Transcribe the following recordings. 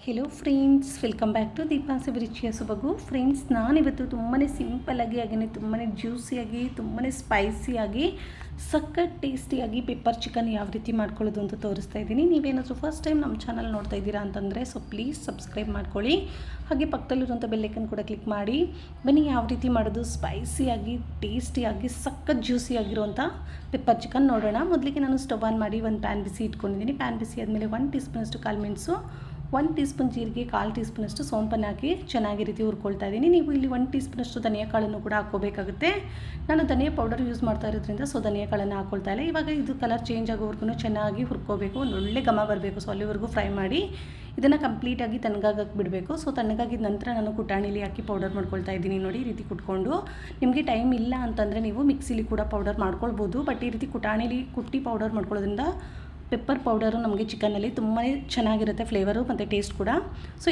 Hello friends, welcome back to Deepa's ರುಚಿಯ ಸೊಬಗು. Friends, ನಾನಿವತ್ತು ತುಂಬಾ ಸಿಂಪಲ್ಲಾಗಿ ಹಾಗೆಯೇ ತುಂಬಾ ಜ್ಯೂಸಿಯಾಗಿ ತುಂಬಾ ಸ್ಪೈಸಿಯಾಗಿ ಸಖತ್ ಟೇಸ್ಟಿಯಾಗಿ ಪೆಪ್ಪರ್ ಚಿಕನ್ ಯಾವ ರೀತಿ ಮಾಡ್ಕೊಳ್ಳೋದು ಅಂತ ತೋರಿಸ್ತಾ ಇದ್ದೀನಿ. ನೀವೇನಾದರೂ ಫಸ್ಟ್ ಟೈಮ್ ನಮ್ಮ ಚಾನಲ್ ನೋಡ್ತಾ ಇದ್ದೀರಾ ಅಂತಂದರೆ ಪ್ಲೀಸ್ ಸಬ್ಸ್ಕ್ರೈಬ್ ಮಾಡ್ಕೊಳ್ಳಿ. ಹಾಗೆ ಪಕ್ಕದಲ್ಲಿರುವಂಥ ಬೆಲ್ಲೈಕನ್ ಕೂಡ ಕ್ಲಿಕ್ ಮಾಡಿ. ಬನ್ನಿ ಯಾವ ರೀತಿ ಮಾಡೋದು ಸ್ಪೈಸಿಯಾಗಿ ಟೇಸ್ಟಿಯಾಗಿ ಸಖತ್ ಜ್ಯೂಸಿಯಾಗಿರುವಂಥ ಪೆಪ್ಪರ್ ಚಿಕನ್ ನೋಡೋಣ. ಮೊದಲಿಗೆ ನಾನು ಸ್ಟವ್ ಆನ್ ಮಾಡಿ ಒಂದು ಪ್ಯಾನ್ ಬಿಸಿ ಇಟ್ಕೊಂಡಿದ್ದೀನಿ. ಪ್ಯಾನ್ ಬಿಸಿ ಆದಮೇಲೆ 1 ಟೀ ಸ್ಪೂನಷ್ಟು ಕಾಳು ಮೆಣಸು, 1 ಟೀ ಸ್ಪೂನ್ ಜೀರಿಗೆ, 1/4 ಟೀ ಸ್ಪೂನಷ್ಟು ಸೋಂಪನ್ನು ಹಾಕಿ ಚೆನ್ನಾಗಿ ರೀತಿ ಹುರ್ಕೊಳ್ತಾ ಇದ್ದೀನಿ. ನೀವು ಇಲ್ಲಿ 1 ಟೀ ಸ್ಪೂನಷ್ಟು ಧನಿಯಾ ಕಾಳನ್ನು ಕೂಡ ಹಾಕ್ಕೋಬೇಕಾಗುತ್ತೆ. ನಾನು ಧನಿಯಾ ಪೌಡರ್ ಯೂಸ್ ಮಾಡ್ತಾ ಇರೋದ್ರಿಂದ ಧನಿಯಾ ಕಾಳನ್ನು ಹಾಕ್ಕೊಳ್ತಾ ಇಲ್ಲ. ಇವಾಗ ಇದು ಕಲರ್ ಚೇಂಜ್ ಆಗೋವರೆಗೂ ಚೆನ್ನಾಗಿ ಹುರ್ಕೋಬೇಕು. ಒಂದು ಒಳ್ಳೆ ಘಮ ಬರಬೇಕು. ಅಲ್ಲಿವರೆಗೂ ಫ್ರೈ ಮಾಡಿ ಇದನ್ನು ಕಂಪ್ಲೀಟಾಗಿ ತಣ್ಣಗಾಗಕ್ಕೆ ಬಿಡಬೇಕು. ತಣ್ಣಗಾಗಿದ ನಂತರ ನಾನು ಕುಟಾಣಿಲಿ ಹಾಕಿ ಪೌಡರ್ ಮಾಡ್ಕೊಳ್ತಾ ಇದ್ದೀನಿ. ನೋಡಿ, ಈ ರೀತಿ ಕುಟ್ಕೊಂಡು, ನಿಮಗೆ ಟೈಮ್ ಇಲ್ಲ ಅಂತಂದರೆ ನೀವು ಮಿಕ್ಸಿಲಿ ಕೂಡ ಪೌಡರ್ ಮಾಡ್ಕೊಳ್ಬೋದು. ಬಟ್ ಈ ರೀತಿ ಕುಟಾಣಿಲಿ ಕುಟ್ಟಿ ಪೌಡರ್ ಮಾಡ್ಕೊಳ್ಳೋದ್ರಿಂದ ಪೆಪ್ಪರ್ ಪೌಡರು ನಮಗೆ ಚಿಕನ್ನಲ್ಲಿ ತುಂಬಾ ಚೆನ್ನಾಗಿರುತ್ತೆ, ಫ್ಲೇವರು ಮತ್ತು ಟೇಸ್ಟ್ ಕೂಡ.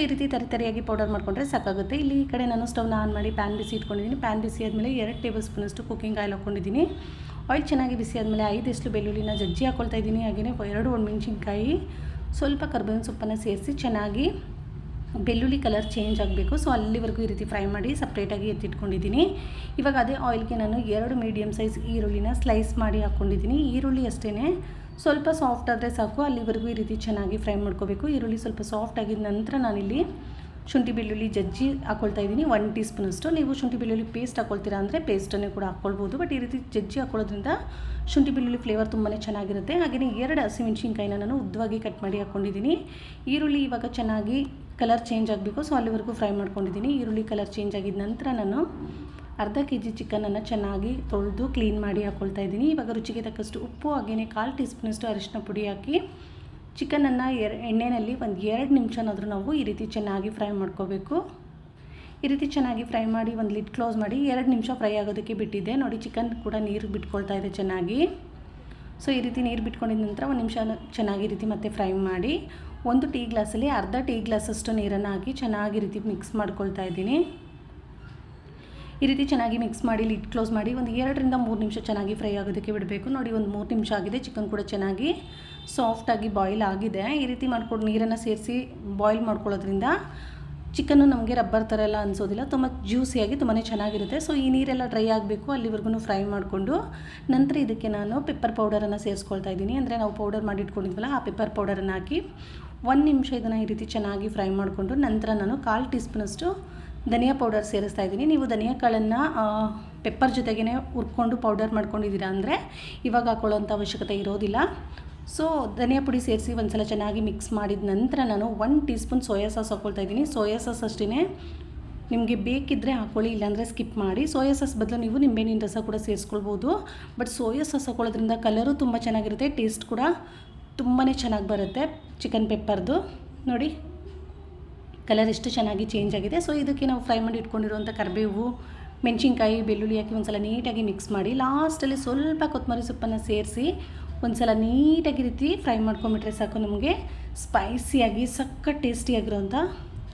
ಈ ರೀತಿ ತರಿಯಾಗಿ ಪೌಡರ್ ಮಾಡಿಕೊಂಡ್ರೆ ಸಾಕಾಗುತ್ತೆ. ಇಲ್ಲಿ ಈ ಕಡೆ ನಾನು ಸ್ಟವ್ನ ಆನ್ ಮಾಡಿ ಪ್ಯಾನ್ ಬಿಸಿ ಇಟ್ಕೊಂಡಿದ್ದೀನಿ. ಪ್ಯಾನ್ ಬಿಸಿ ಆದಮೇಲೆ 2 ಟೇಬಲ್ ಸ್ಪೂನಷ್ಟು ಕುಕ್ಕಿಂಗ್ ಆಯಿಲ್ ಹಾಕ್ಕೊಂಡಿದ್ದೀನಿ. ಆಯಿಲ್ ಚೆನ್ನಾಗಿ ಬಿಸಿ ಆದಮೇಲೆ 5 ಬೆಳ್ಳುಳ್ಳಿನ ಜಜ್ಜಿ ಹಾಕ್ಕೊಳ್ತಾ ಇದ್ದೀನಿ. ಹಾಗೆಯೇ 2 ಒಣಮೆಣಸಿನ್ಕಾಯಿ, ಸ್ವಲ್ಪ ಕರ್ಬೇವಿನ ಸೊಪ್ಪನ್ನು ಸೇರಿಸಿ ಚೆನ್ನಾಗಿ ಬೆಳ್ಳುಳ್ಳಿ ಕಲರ್ ಚೇಂಜ್ ಆಗಬೇಕು. ಅಲ್ಲಿವರೆಗೂ ಈ ರೀತಿ ಫ್ರೈ ಮಾಡಿ ಸಪ್ರೇಟಾಗಿ ಎತ್ತಿಟ್ಕೊಂಡಿದ್ದೀನಿ. ಇವಾಗ ಅದೇ ಆಯಿಲ್ಗೆ ನಾನು 2 ಮೀಡಿಯಮ್ ಸೈಜ್ ಈರುಳ್ಳಿನ ಸ್ಲೈಸ್ ಮಾಡಿ ಹಾಕ್ಕೊಂಡಿದ್ದೀನಿ. ಈರುಳ್ಳಿ ಅಷ್ಟೇ ಸ್ವಲ್ಪ ಸಾಫ್ಟ್ ಆದರೆ ಸಾಕು. ಅಲ್ಲಿವರೆಗೂ ಈ ರೀತಿ ಚೆನ್ನಾಗಿ ಫ್ರೈ ಮಾಡ್ಕೋಬೇಕು. ಈರುಳ್ಳಿ ಸ್ವಲ್ಪ ಸಾಫ್ಟ್ ಆಗಿದ ನಂತರ ನಾನಿಲ್ಲಿ ಶುಂಠಿ ಬೆಳ್ಳುಳ್ಳಿ ಜಜ್ಜಿ ಹಾಕ್ಕೊಳ್ತಾ ಇದ್ದೀನಿ. 1 ಟೀ ಸ್ಪೂನಷ್ಟು. ನೀವು ಶುಂಠಿ ಬೆಳ್ಳುಳ್ಳಿ ಪೇಸ್ಟ್ ಹಾಕ್ಕೊಳ್ತೀರಾ ಅಂದರೆ ಪೇಸ್ಟನ್ನೇ ಕೂಡ ಹಾಕ್ಕೊಳ್ಬೋದು. ಬಟ್ ಈ ರೀತಿ ಜಜ್ಜಿ ಹಾಕ್ಕೊಳ್ಳೋದ್ರಿಂದ ಶುಂಠಿ ಬೆಳ್ಳುಳ್ಳಿ ಫ್ಲೇವರ್ ತುಂಬಾ ಚೆನ್ನಾಗಿರುತ್ತೆ. ಹಾಗೆಯೇ 2 ಹಸಿಮೆಣಸಿನ್ಕಾಯಿನ ನಾನು ಉದ್ದವಾಗಿ ಕಟ್ ಮಾಡಿ ಹಾಕ್ಕೊಂಡಿದ್ದೀನಿ. ಈರುಳ್ಳಿ ಇವಾಗ ಚೆನ್ನಾಗಿ ಕಲರ್ ಚೇಂಜ್ ಆಗಬೇಕು. ಅಲ್ಲಿವರೆಗೂ ಫ್ರೈ ಮಾಡ್ಕೊಂಡಿದ್ದೀನಿ. ಈರುಳ್ಳಿ ಕಲರ್ ಚೇಂಜ್ ಆಗಿದ ನಂತರ ನಾನು ಅರ್ಧ kg ಚಿಕನನ್ನು ಚೆನ್ನಾಗಿ ತೊಳೆದು ಕ್ಲೀನ್ ಮಾಡಿ ಹಾಕ್ಕೊಳ್ತಾ ಇದ್ದೀನಿ. ಇವಾಗ ರುಚಿಗೆ ತಕ್ಕಷ್ಟು ಉಪ್ಪು, ಹಾಗೆಯೇ 1/4 ಟೀ ಸ್ಪೂನಷ್ಟು ಅರಿಶಿನ ಪುಡಿ ಹಾಕಿ ಚಿಕನನ್ನು ಎಣ್ಣೆಯಲ್ಲಿ ಒಂದು 2 ನಿಮಿಷನಾದರೂ ನಾವು ಈ ರೀತಿ ಚೆನ್ನಾಗಿ ಫ್ರೈ ಮಾಡ್ಕೋಬೇಕು. ಈ ರೀತಿ ಚೆನ್ನಾಗಿ ಫ್ರೈ ಮಾಡಿ ಒಂದು ಲಿಡ್ ಕ್ಲೋಸ್ ಮಾಡಿ 2 ನಿಮಿಷ ಫ್ರೈ ಆಗೋದಕ್ಕೆ ಬಿಟ್ಟಿದ್ದೆ. ನೋಡಿ, ಚಿಕನ್ ಕೂಡ ನೀರು ಬಿಟ್ಕೊಳ್ತಾ ಇದೆ ಚೆನ್ನಾಗಿ. ಈ ರೀತಿ ನೀರು ಬಿಟ್ಕೊಂಡಿದ ನಂತರ 1 ನಿಮಿಷ ಚೆನ್ನಾಗಿ ರೀತಿ ಮತ್ತೆ ಫ್ರೈ ಮಾಡಿ 1 ಟೀ ಗ್ಲಾಸಲ್ಲಿ ಅರ್ಧ ಟೀ ಗ್ಲಾಸಷ್ಟು ನೀರನ್ನು ಹಾಕಿ ಚೆನ್ನಾಗಿ ರೀತಿ ಮಿಕ್ಸ್ ಮಾಡ್ಕೊಳ್ತಾ ಇದ್ದೀನಿ. ಈ ರೀತಿ ಚೆನ್ನಾಗಿ ಮಿಕ್ಸ್ ಮಾಡಿ ಲಿಡ್ ಕ್ಲೋಸ್ ಮಾಡಿ ಒಂದು 2 ರಿಂದ 3 ನಿಮಿಷ ಚೆನ್ನಾಗಿ ಫ್ರೈ ಆಗೋದಕ್ಕೆ ಬಿಡಬೇಕು. ನೋಡಿ, ಒಂದು 3 ನಿಮಿಷ ಆಗಿದೆ. ಚಿಕನ್ ಕೂಡ ಚೆನ್ನಾಗಿ ಸಾಫ್ಟಾಗಿ ಬಾಯ್ಲ್ ಆಗಿದೆ. ಈ ರೀತಿ ಮಾಡ್ಕೊಂಡು ನೀರನ್ನು ಸೇರಿಸಿ ಬಾಯ್ಲ್ ಮಾಡ್ಕೊಳ್ಳೋದ್ರಿಂದ ಚಿಕನ್ನು ನಮಗೆ ರಬ್ಬರ್ ಥರ ಎಲ್ಲ ಅನಿಸೋದಿಲ್ಲ, ತುಂಬ ಜ್ಯೂಸಿಯಾಗಿ ತುಂಬಾ ಚೆನ್ನಾಗಿರುತ್ತೆ. ಈ ನೀರೆಲ್ಲ ಡ್ರೈ ಆಗಬೇಕು. ಅಲ್ಲಿವರೆಗೂ ಫ್ರೈ ಮಾಡಿಕೊಂಡು ನಂತರ ಇದಕ್ಕೆ ನಾನು ಪೆಪ್ಪರ್ ಪೌಡರನ್ನು ಸೇರಿಸ್ಕೊಳ್ತಾ ಇದ್ದೀನಿ. ಅಂದರೆ ನಾವು ಪೌಡರ್ ಮಾಡಿ ಇಟ್ಕೊಂಡಿದ್ವಲ್ಲ, ಆ ಪೆಪ್ಪರ್ ಪೌಡರನ್ನು ಹಾಕಿ 1 ನಿಮಿಷ ಇದನ್ನು ಈ ರೀತಿ ಚೆನ್ನಾಗಿ ಫ್ರೈ ಮಾಡಿಕೊಂಡು ನಂತರ ನಾನು 1/4 ಟೀ ಸ್ಪೂನಷ್ಟು ಧನಿಯಾ ಪೌಡರ್ ಸೇರಿಸ್ತಾ ಇದ್ದೀನಿ. ನೀವು ಧನಿಯಾ ಕಾಳನ್ನು ಪೆಪ್ಪರ್ ಜೊತೆಗೇ ಹುರ್ಕೊಂಡು ಪೌಡರ್ ಮಾಡ್ಕೊಂಡಿದ್ದೀರಾ ಅಂದರೆ ಇವಾಗ ಹಾಕೊಳ್ಳೋಂಥ ಅವಶ್ಯಕತೆ ಇರೋದಿಲ್ಲ. ಧನಿಯಾ ಪುಡಿ ಸೇರಿಸಿ ಒಂದು ಸಲ ಚೆನ್ನಾಗಿ ಮಿಕ್ಸ್ ಮಾಡಿದ ನಂತರ ನಾನು 1 ಟೀ ಸ್ಪೂನ್ ಸೋಯಾ ಸಾಸ್ ಹಾಕ್ಕೊಳ್ತಾ ಇದ್ದೀನಿ. ಸೋಯಾ ಸಾಸ್ ಅಷ್ಟೇ ನಿಮಗೆ ಬೇಕಿದ್ದರೆ ಹಾಕ್ಕೊಳ್ಳಿ, ಇಲ್ಲಾಂದರೆ ಸ್ಕಿಪ್ ಮಾಡಿ. ಸೋಯಾ ಸಾಸ್ ಬದಲು ನೀವು ನಿಂಬೆಹಣ್ಣಿನ ರಸ ಕೂಡ ಸೇರಿಸ್ಕೊಳ್ಬೋದು. ಬಟ್ ಸೋಯಾ ಸಾಸ್ ಹಾಕೊಳ್ಳೋದ್ರಿಂದ ಕಲರು ತುಂಬ ಚೆನ್ನಾಗಿರುತ್ತೆ, ಟೇಸ್ಟ್ ಕೂಡ ತುಂಬಾ ಚೆನ್ನಾಗಿ ಬರುತ್ತೆ ಚಿಕನ್ ಪೆಪ್ಪರ್ದು. ನೋಡಿ, ಕಲರ್ ಎಷ್ಟು ಚೆನ್ನಾಗಿ ಚೇಂಜ್ ಆಗಿದೆ. ಇದಕ್ಕೆ ನಾವು ಫ್ರೈ ಮಾಡಿ ಇಟ್ಕೊಂಡಿರುವಂಥ ಕರಿಬೇವು, ಮೆಣಸಿನ್ಕಾಯಿ, ಬೆಳ್ಳುಳ್ಳಿ ಹಾಕಿ ಒಂದು ಸಲ ನೀಟಾಗಿ ಮಿಕ್ಸ್ ಮಾಡಿ ಲಾಸ್ಟಲ್ಲಿ ಸ್ವಲ್ಪ ಕೊತ್ತಂಬರಿ ಸೊಪ್ಪನ್ನು ಸೇರಿಸಿ ಒಂದು ಸಲ ನೀಟಾಗಿ ರೀತಿ ಫ್ರೈ ಮಾಡ್ಕೊಂಬಿಟ್ರೆ ಸಾಕು. ನಮಗೆ ಸ್ಪೈಸಿಯಾಗಿ ಸಖತ್ ಟೇಸ್ಟಿಯಾಗಿರೋಂಥ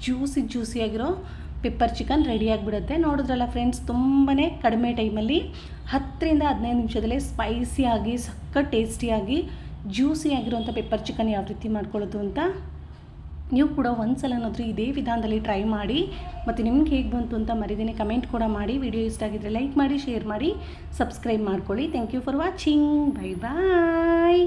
ಜ್ಯೂಸಿಯಾಗಿರೋ ಪೆಪ್ಪರ್ ಚಿಕನ್ ರೆಡಿ ಆಗಿಬಿಡುತ್ತೆ. ನೋಡಿದ್ರಲ್ಲ ಫ್ರೆಂಡ್ಸ್, ತುಂಬಾ ಕಡಿಮೆ ಟೈಮಲ್ಲಿ 10 ರಿಂದ 15 ನಿಮಿಷದಲ್ಲೇ ಸ್ಪೈಸಿಯಾಗಿ ಸಖತ್ ಟೇಸ್ಟಿಯಾಗಿ ಜ್ಯೂಸಿಯಾಗಿರೋಂಥ ಪೆಪ್ಪರ್ ಚಿಕನ್ ಯಾವ ರೀತಿ ಮಾಡ್ಕೊಳ್ಳೋದು ಅಂತ ನೀವು ಕೂಡ ಒಂದು ಸಲನಾದರೂ ಇದೇ ವಿಧಾನದಲ್ಲಿ ಟ್ರೈ ಮಾಡಿ. ಮತ್ತು ನಿಮ್ಗೆ ಹೇಗೆ ಬಂತು ಅಂತ ಮರಿದೇನೆ ಕಮೆಂಟ್ ಕೂಡ ಮಾಡಿ. ವಿಡಿಯೋ ಇಷ್ಟ ಆಗಿದ್ದರೆ ಲೈಕ್ ಮಾಡಿ, ಶೇರ್ ಮಾಡಿ, ಸಬ್ಸ್ಕ್ರೈಬ್ ಮಾಡ್ಕೊಳ್ಳಿ. Thank you for watching. Bye bye.